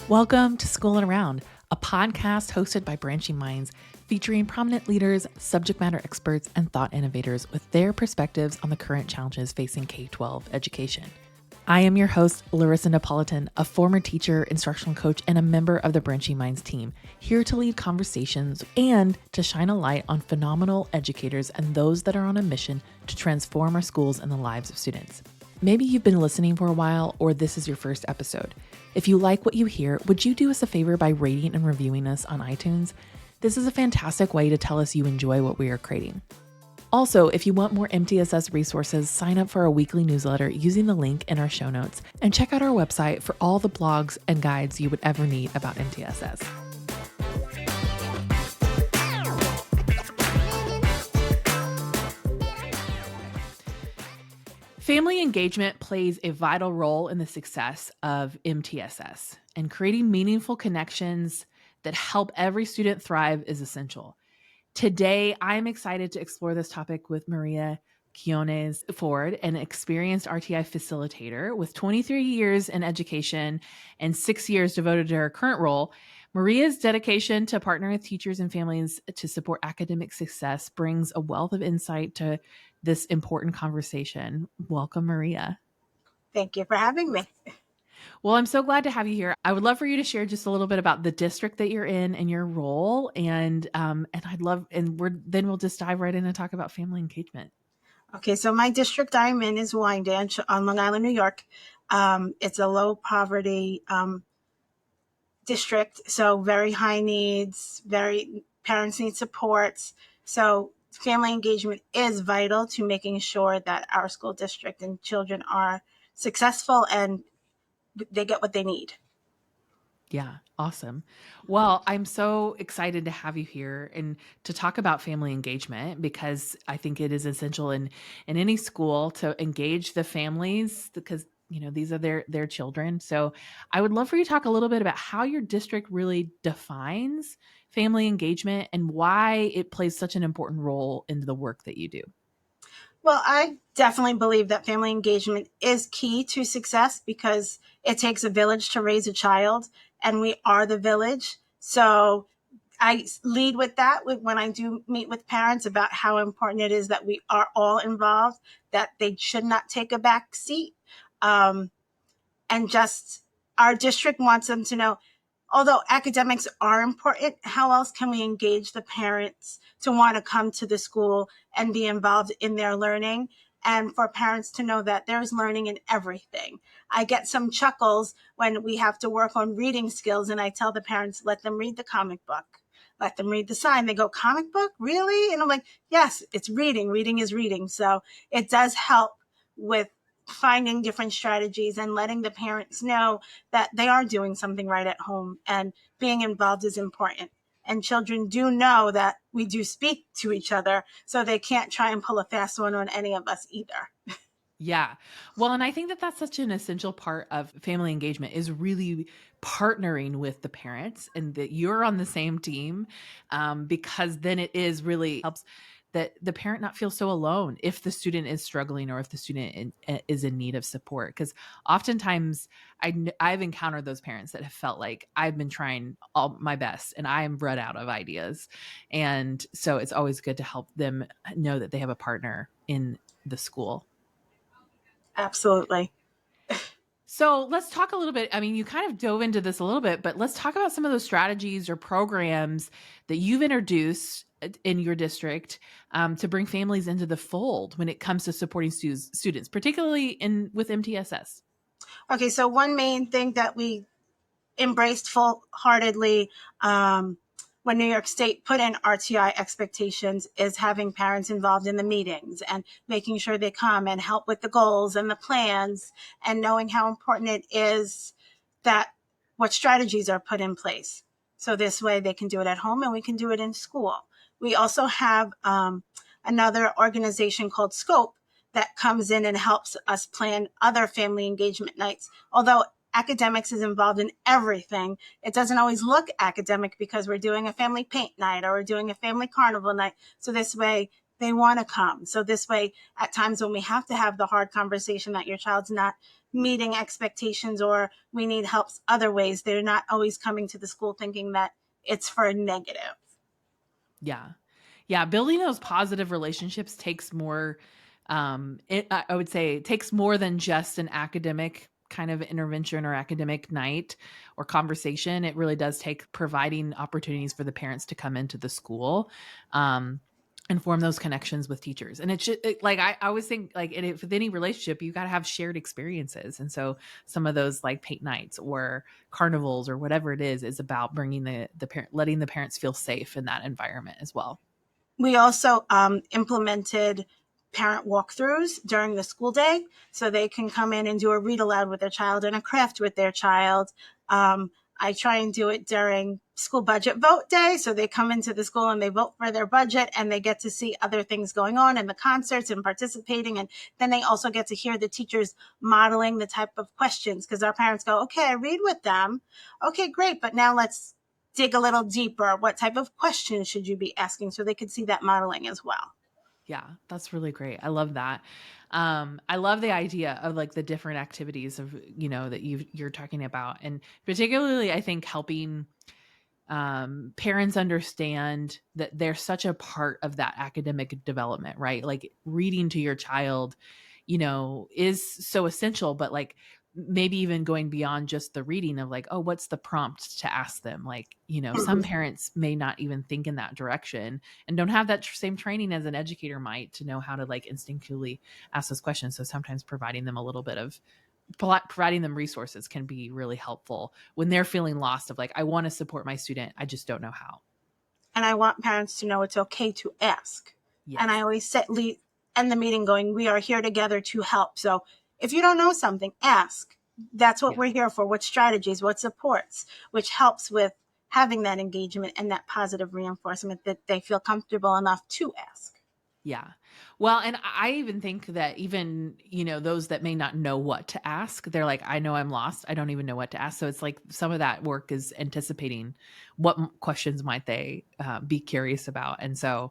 Welcome to School and Around, a podcast hosted by Branching Minds, featuring prominent leaders, subject matter experts, and thought innovators with their perspectives on the current challenges facing K-12 education. I am your host, Larissa Napolitan, a former teacher, instructional coach, and a member of the Branching Minds team, here to lead conversations and to shine a light on phenomenal educators and those that are on a mission to transform our schools and the lives of students. Maybe you've been listening for a while, or this is your first episode. If you like what you hear, would you do us a favor by rating and reviewing us on iTunes? This is a fantastic way to tell us you enjoy what we are creating. Also, if you want more MTSS resources, sign up for our weekly newsletter using the link in our show notes, and check out our website for all the blogs and guides you would ever need about MTSS. Family engagement plays a vital role in the success of MTSS, and creating meaningful connections that help every student thrive is essential. Today, I'm excited to explore this topic with Maria Quinones-Ford, an experienced RTI facilitator with 23 years in education and 6 years devoted to her current role. Maria's dedication to partner with teachers and families to support academic success brings a wealth of insight to this important conversation. Welcome, Maria. Thank you for having me. Well, I'm so glad to have you here. I would love for you to share just a little bit about the district that you're in and your role, and we'll just dive right in and talk about family engagement. Okay, so my district I'm in is Wyandanch on Long Island, New York. It's a low poverty district, so very high needs, parents need supports. So family engagement is vital to making sure that our school district and children are successful and they get what they need. Yeah, awesome. Well, I'm so excited to have you here and to talk about family engagement, because I think it is essential in any school to engage the families, because these are their children. So I would love for you to talk a little bit about how your district really defines family engagement and why it plays such an important role in the work that you do. Well, I definitely believe that family engagement is key to success because it takes a village to raise a child, and we are the village. So I lead with that when I do meet with parents about how important it is that we are all involved, that they should not take a back seat. And just our district wants them to know, although academics are important, how else can we engage the parents to want to come to the school and be involved in their learning? And for parents to know that there's learning in everything. I get some chuckles when we have to work on reading skills, and I tell the parents, let them read the comic book. Let them read the sign. They go, comic book? Really? And I'm like, yes, it's reading. Reading is reading. So it does help with finding different strategies and letting the parents know that they are doing something right at home, and being involved is important. And children do know that we do speak to each other, so they can't try and pull a fast one on any of us either. Yeah. Well, and I think that that's such an essential part of family engagement, is really partnering with the parents and that you're on the same team, because then it is really helps that the parent not feel so alone if the student is struggling or if the student is in need of support. Because oftentimes I've encountered those parents that have felt like I've been trying all my best and I'm run out of ideas. And so it's always good to help them know that they have a partner in the school. Absolutely. So let's talk a little bit. I mean, you kind of dove into this a little bit, but let's talk about some of those strategies or programs that you've introduced in your district to bring families into the fold when it comes to supporting students, particularly with MTSS. Okay, so one main thing that we embraced full-heartedly when New York State put in RTI expectations is having parents involved in the meetings and making sure they come and help with the goals and the plans, and knowing how important it is that what strategies are put in place. So this way they can do it at home and we can do it in school. We also have another organization called Scope that comes in and helps us plan other family engagement nights. Although academics is involved in everything, it doesn't always look academic because we're doing a family paint night or we're doing a family carnival night. So this way They want to come. So this way, at times when we have to have the hard conversation that your child's not meeting expectations or we need helps other ways, they're not always coming to the school thinking that it's for a negative. Yeah. Yeah, building those positive relationships takes more, I would say it takes more than just an academic kind of intervention or academic night or conversation. It really does take providing opportunities for the parents to come into the school, um, and form those connections with teachers. And it should, like, I always think, like, with any relationship, you got to have shared experiences. And so some of those, like, paint nights or carnivals or whatever it is about bringing the parent, letting the parents feel safe in that environment as well. We also implemented parent walkthroughs during the school day so they can come in and do a read aloud with their child and a craft with their child. I try and do it during school budget vote day. So they come into the school and they vote for their budget and they get to see other things going on in the concerts and participating. And then they also get to hear the teachers modeling the type of questions because our parents go, okay, I read with them. Okay, great. But now let's dig a little deeper. What type of questions should you be asking? So they could see that modeling as well. Yeah, that's really great. I love that. I love the idea of, like, the different activities of, that you're talking about. And particularly, I think helping parents understand that they're such a part of that academic development, right? Like, reading to your child, is so essential, but, like, maybe even going beyond just the reading of, like, oh, what's the prompt to ask them? Like, some parents may not even think in that direction and don't have that same training as an educator might to know how to, like, instinctually ask those questions. So sometimes providing them a little bit of providing them resources can be really helpful when they're feeling lost of, like, I want to support my student, I just don't know how. And I want parents to know it's okay to ask. And I Yes. always end the meeting going, we are here together to help. So if you don't know something, ask. That's what Yeah. we're here for. What strategies, what supports, which helps with having that engagement and that positive reinforcement that they feel comfortable enough to ask. Yeah. Well, and I even think that even, those that may not know what to ask, they're like, I know I'm lost. I don't even know what to ask. So it's like some of that work is anticipating what questions might they be curious about. And so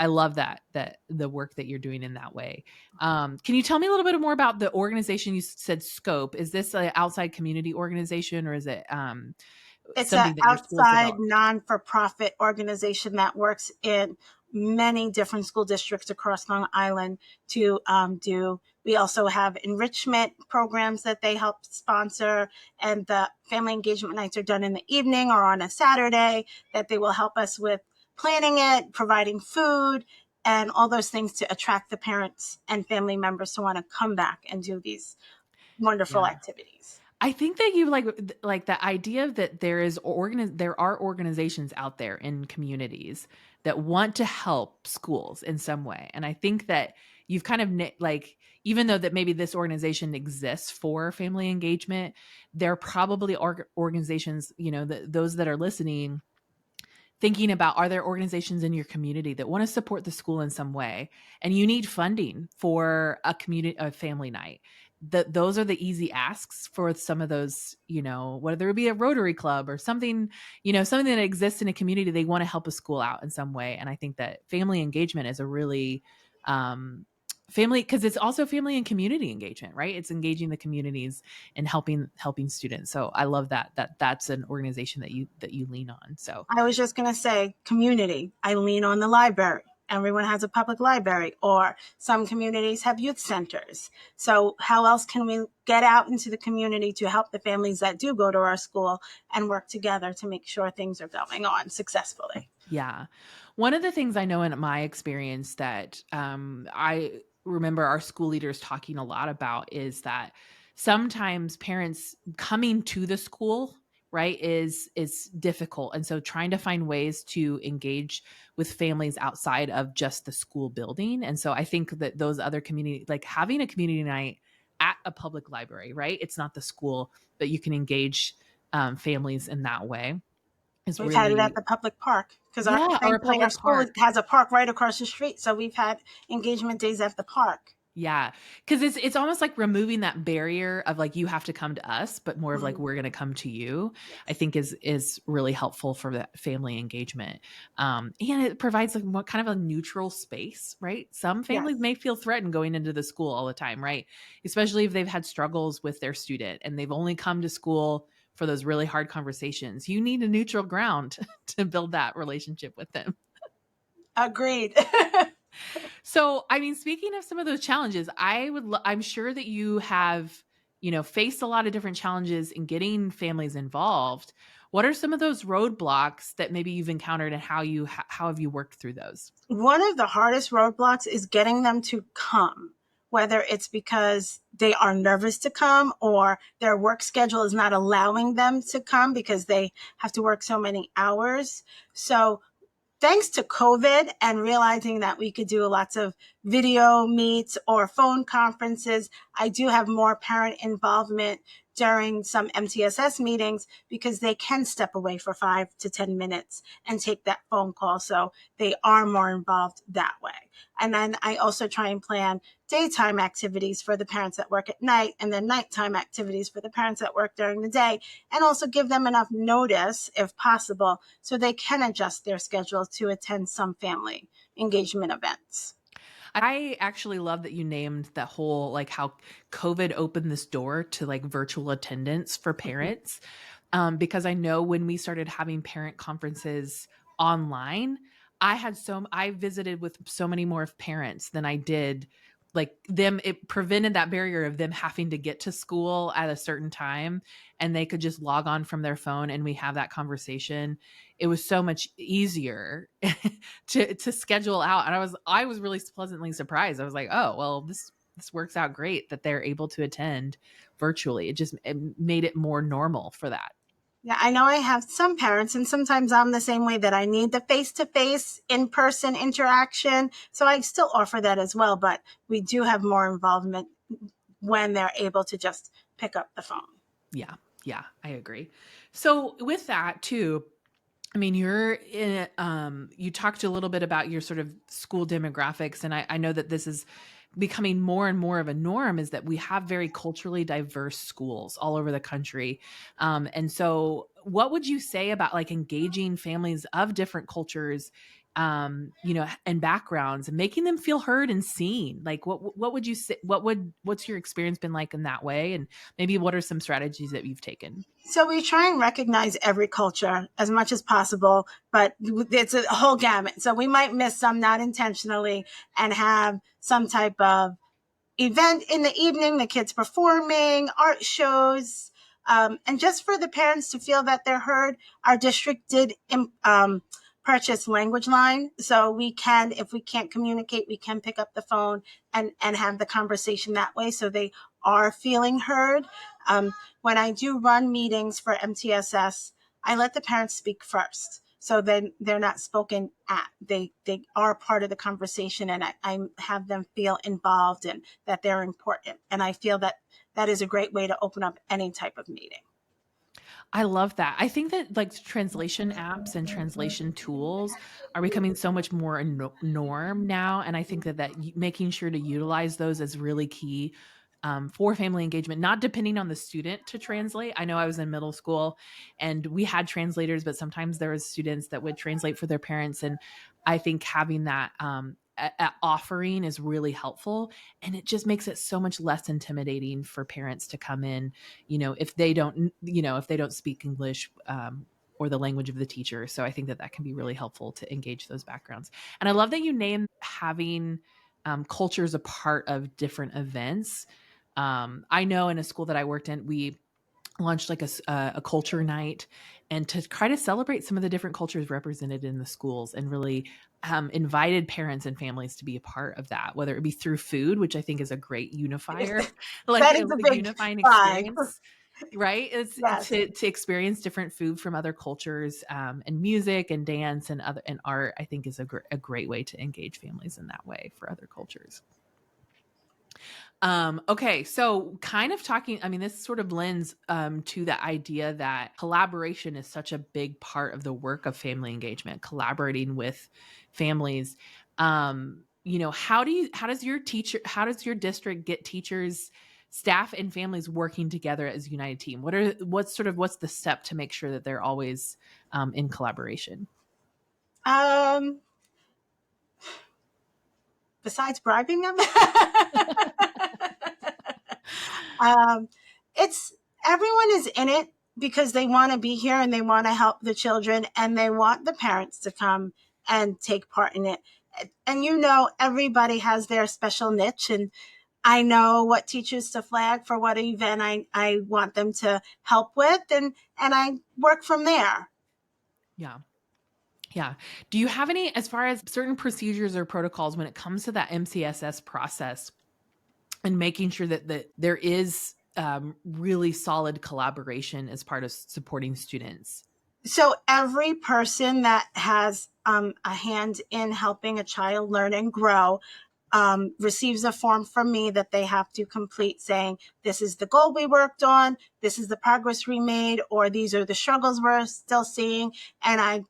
I love that the work that you're doing in that way. Can you tell me a little bit more about the organization? You said Scope. Is this an outside community organization, or is it It's an something that your school's outside developed? non-for-profit organization that works in many different school districts across Long Island to do. We also have enrichment programs that they help sponsor, and the family engagement nights are done in the evening or on a Saturday that they will help us with planning it, providing food, and all those things to attract the parents and family members to want to come back and do these wonderful Yeah. activities. I think that you like the idea that there are organizations out there in communities that want to help schools in some way. And I think that you've kind of like, even though that maybe this organization exists for family engagement, there are probably organizations, those that are listening, thinking about, are there organizations in your community that want to support the school in some way, and you need funding for a family night. Those are the easy asks for some of those, whether it be a Rotary Club or something, something that exists in a community, they want to help a school out in some way. And I think that family engagement is a really family, because it's also family and community engagement, right? It's engaging the communities and helping students. So I love that's an organization that you lean on. So I was just going to say community. I lean on the library. Everyone has a public library, or some communities have youth centers. So, how else can we get out into the community to help the families that do go to our school and work together to make sure things are going on successfully? yeah. One of the things I know in my experience that I remember our school leaders talking a lot about is that sometimes parents coming to the school, right, is difficult. And so trying to find ways to engage with families outside of just the school building. And so I think that those other community, like having a community night at a public library, right? It's not the school, but you can engage families in that way is We've had it at really, the public park because yeah, or a thankfully our public school park. has a park right across the street. So we've had engagement days at the park. Yeah, because it's almost like removing that barrier of like you have to come to us, but more of like Mhm. we're going to come to you. I Yes. think is really helpful for that family engagement, and it provides like what kind of a neutral space, right? Some families Yes. may feel threatened going into the school all the time, right? Especially if they've had struggles with their student and they've only come to school for those really hard conversations. You need a neutral ground to build that relationship with them. Agreed. So, I mean, speaking of some of those challenges, I'm sure that you have, faced a lot of different challenges in getting families involved. What are some of those roadblocks that maybe you've encountered and how have you worked through those? One of the hardest roadblocks is getting them to come, whether it's because they are nervous to come or their work schedule is not allowing them to come because they have to work so many hours. So thanks to COVID and realizing that we could do lots of video meets or phone conferences, I do have more parent involvement during some MTSS meetings because they can step away for 5 to 10 minutes and take that phone call. So they are more involved that way. And then I also try and plan daytime activities for the parents that work at night and then nighttime activities for the parents that work during the day, and also give them enough notice if possible so they can adjust their schedule to attend some family engagement events. I actually love that you named that whole like how COVID opened this door to like virtual attendance for Mhm. parents. Because I know when we started having parent conferences online, I visited with so many more parents than I did like them. It prevented that barrier of them having to get to school at a certain time and they could just log on from their phone and we have that conversation. It was so much easier to schedule out. And I was really pleasantly surprised. I was like, oh, well, this works out great that they're able to attend virtually. It made it more normal for that. Yeah, I know I have some parents, and sometimes I'm the same way that I need the face to face, in person interaction. So I still offer that as well, but we do have more involvement when they're able to just pick up the phone. Yeah. Yeah, I agree. So with that too, I mean, you talked a little bit about your sort of school demographics, and I know that this is becoming more and more of a norm is that we have very culturally diverse schools all over the country. And so what would you say about like engaging families of different cultures, and backgrounds and making them feel heard and seen? Like what would you say, what's your experience been like in that way? And maybe what are some strategies that you've taken? So we try and recognize every culture as much as possible, but it's a whole gamut. So we might miss some not intentionally and have some type of event in the evening, the kids performing, art shows, and just for the parents to feel that they're heard. Our district did purchase language line, so we can, if we can't communicate, we can pick up the phone and have the conversation that way, so they are feeling heard. When I do run meetings for MTSS, I let the parents speak first. So then they're not spoken at. They are part of the conversation, and I have them feel involved and that they're important. And I feel that that is a great way to open up any type of meeting. I love that. I think that like translation apps and translation tools are becoming so much more a norm now, and I think that making sure to utilize those is really key, for family engagement. Not depending on the student to translate. I know I was in middle school, and we had translators, but sometimes there was students that would translate for their parents, and I think having that offering is really helpful, and it just makes it so much less intimidating for parents to come in, if they don't speak English, or the language of the teacher. So I think that can be really helpful to engage those backgrounds. And I love that you name having, cultures a part of different events. I know in a school that I worked in, we launched like a culture night, and to try to celebrate some of the different cultures represented in the schools, and really, invited parents and families to be a part of that, whether it be through food, which I think is a great unifier, like That a is a big unifying five. experience, right? It's Yes. to experience different food from other cultures, and music and dance and art. I think is a great way to engage families in that way for other cultures. Okay, so kind of talking, I mean, this sort of lends, to the idea that collaboration is such a big part of the work of family engagement, collaborating with families. how does your district get teachers, staff, and families working together as a united team? What's the step to make sure that they're always in collaboration? Um, Besides bribing them, um, it's everyone is in it because they want to be here and they want to help the children and they want the parents to come and take part in it. And everybody has their special niche, and I know what teachers to flag for what event I want them to help with, and I work from there. Yeah. Yeah. Do you have any, as far as certain procedures or protocols when it comes to that MCSS process and making sure that there is really solid collaboration as part of supporting students? So every person that has a hand in helping a child learn and grow receives a form from me that they have to complete saying, this is the goal we worked on, this is the progress we made, or these are the struggles we're still seeing. And I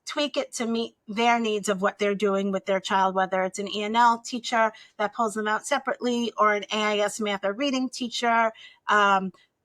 tweak it to meet their needs of what they're doing with their child, whether it's an ENL teacher that pulls them out separately or an AIS math or reading teacher.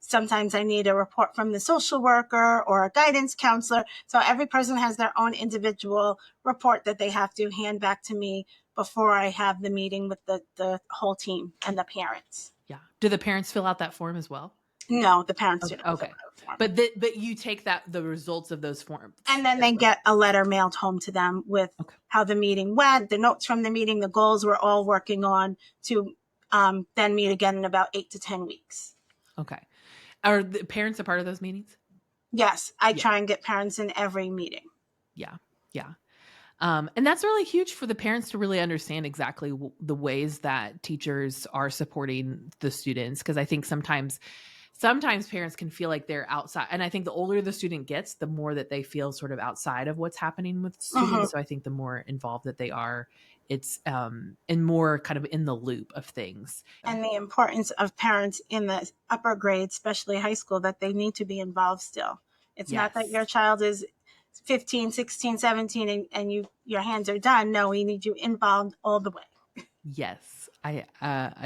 Sometimes I need a report from the social worker or a guidance counselor. So every person has their own individual report that they have to hand back to me before I have the meeting with the whole team and the parents. Yeah. Do the parents fill out that form as well? No, the parents do Okay. not fill Okay. out a form. But you take the results of those forms. And then they get a letter mailed home to them with Okay. how the meeting went, the notes from the meeting, the goals we're all working on to then meet again in about 8 to 10 weeks. Okay. Are the parents a part of those meetings? Yes, I Yeah. try and get parents in every meeting. Yeah. Yeah. And that's really huge for the parents to really understand exactly the ways that teachers are supporting the students. Because I think sometimes parents can feel like they're outside. And I think the older the student gets, the more that they feel sort of outside of what's happening with Mhm. students. So I think the more involved that they are, it's and more kind of in the loop of things. And the importance of parents in the upper grades, especially high school, that they need to be involved still. It's not that your Yes. child is 15, 16, 17, and your hands are done. No, we need you involved all the way. Yes, I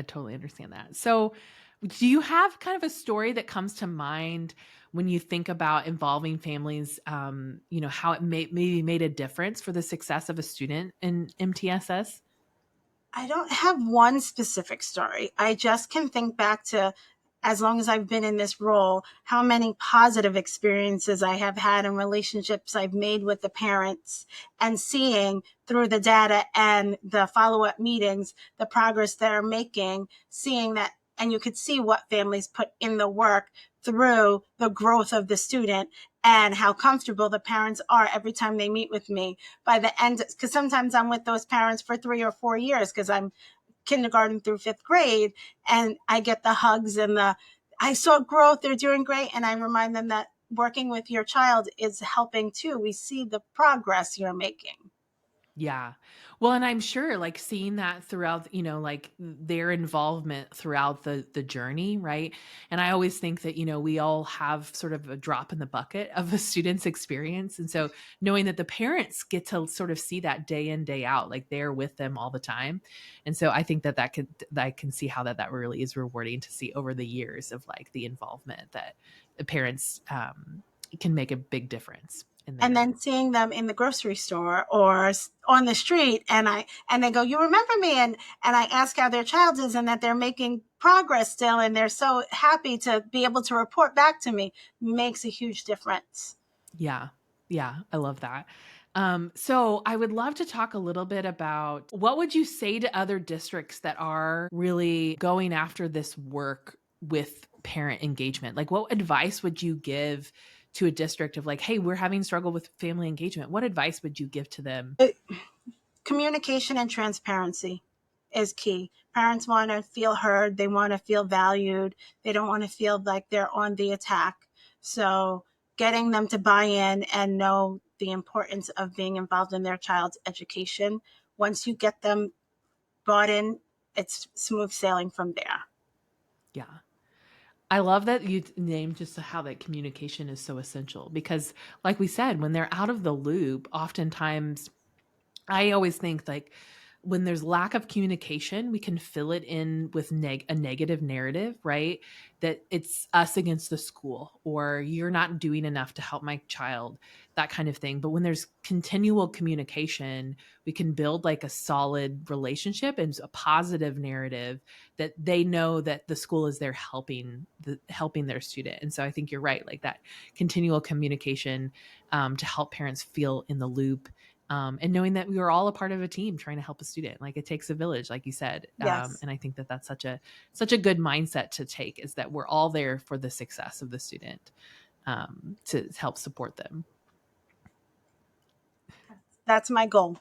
totally understand that. So, do you have kind of a story that comes to mind when you think about involving families? How it maybe made a difference for the success of a student in MTSS? I don't have one specific story. I just can think back to, as long as I've been in this role, how many positive experiences I have had and relationships I've made with the parents, and seeing through the data and the follow up meetings the progress they're making, seeing that, and you could see what families put in the work through the growth of the student and how comfortable the parents are every time they meet with me by the end, because sometimes I'm with those parents for 3 or 4 years because I'm kindergarten through fifth grade, and I get the hugs and I saw growth, they're doing great, and I remind them that working with your child is helping too. We see the progress you're making. Yeah. Well, and I'm sure like seeing that throughout, like their involvement throughout the journey, right? And I always think that, we all have sort of a drop in the bucket of a student's experience. And so knowing that the parents get to sort of see that day in, day out, like they're with them all the time. And so I think that I can see how that really is rewarding to see over the years of like the involvement that the parents can make a big difference in And their. then seeing them in the grocery store or on the street, and they go, you remember me, and I ask how their child is and that they're making progress still, and they're so happy to be able to report back to me, makes a huge difference. Yeah. Yeah. I love that. So I would love to talk a little bit about what would you say to other districts that are really going after this work with parent engagement? Like what advice would you give to a district of like, hey, we're having struggle with family engagement? What advice would you give to them? Communication and transparency is key. Parents want to feel heard, they want to feel valued, they don't want to feel like they're on the attack. So, getting them to buy in and know the importance of being involved in their child's education. Once you get them bought in, it's smooth sailing from there. Yeah. I love that you named just how that communication is so essential because like we said, when they're out of the loop, oftentimes I always think like when there's lack of communication, we can fill it in with a negative narrative, right? That it's us against the school, or you're not doing enough to help my child, that kind of thing. But when there's continual communication, we can build like a solid relationship and a positive narrative that they know that the school is there helping their student. And so I think you're right, like that continual communication to help parents feel in the loop. And knowing that we are all a part of a team trying to help a student, like it takes a village, like you said. Yes. And I think that that's such a good mindset to take, is that we're all there for the success of the student, to help support them. That's my goal.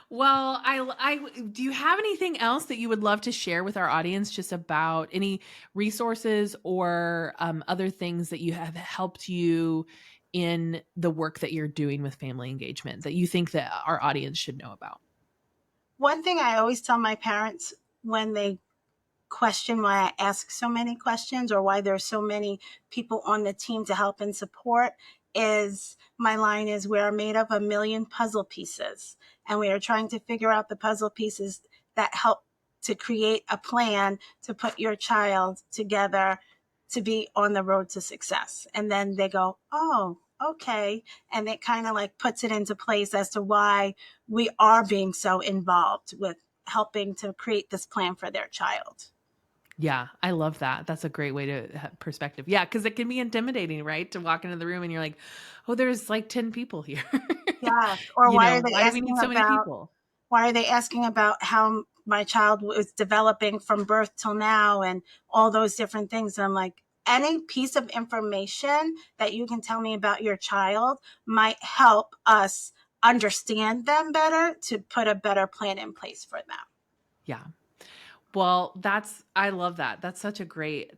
Well, I do you have anything else that you would love to share with our audience, just about any resources or other things that you have helped you in the work that you're doing with family engagement that you think that our audience should know about? One thing I always tell my parents when they question why I ask so many questions or why there's so many people on the team to help and support is, my line is, we're made of a million puzzle pieces, and we are trying to figure out the puzzle pieces that help to create a plan to put your child together to be on the road to success. And then they go, oh, okay. And it kind of like puts it into place as to why we are being so involved with helping to create this plan for their child. Yeah, I love that. That's a great way to have perspective. Yeah, because it can be intimidating, right? To walk into the room and you're like, oh, there's like 10 people here. Yes. Or why Do we need so many people? are they asking about how my child was developing from birth till now and all those different things? And I'm like, any piece of information that you can tell me about your child might help us understand them better to put a better plan in place for them. Yeah. Well, I love that. That's such a great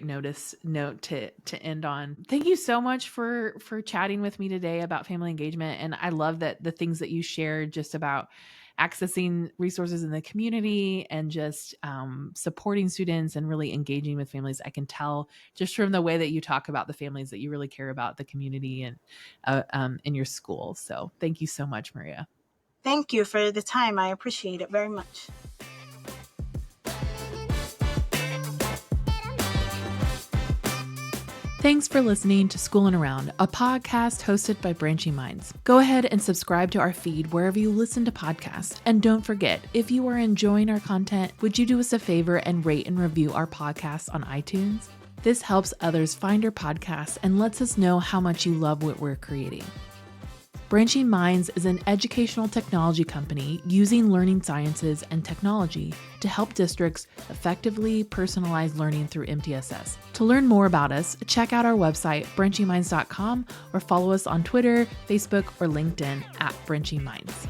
note to end on. Thank you so much for chatting with me today about family engagement. And I love that the things that you shared just about accessing resources in the community and just supporting students and really engaging with families. I can tell just from the way that you talk about the families that you really care about the community and in your school. So thank you so much, Maria. Thank you for the time. I appreciate it very much. Thanks for listening to Schoolin' Around, a podcast hosted by Branching Minds. Go ahead and subscribe to our feed wherever you listen to podcasts. And don't forget, if you are enjoying our content, would you do us a favor and rate and review our podcast on iTunes? This helps others find our podcast and lets us know how much you love what we're creating. Branching Minds is an educational technology company using learning sciences and technology to help districts effectively personalize learning through MTSS. To learn more about us, check out our website, branchingminds.com, or follow us on Twitter, Facebook, or LinkedIn @Branching Minds.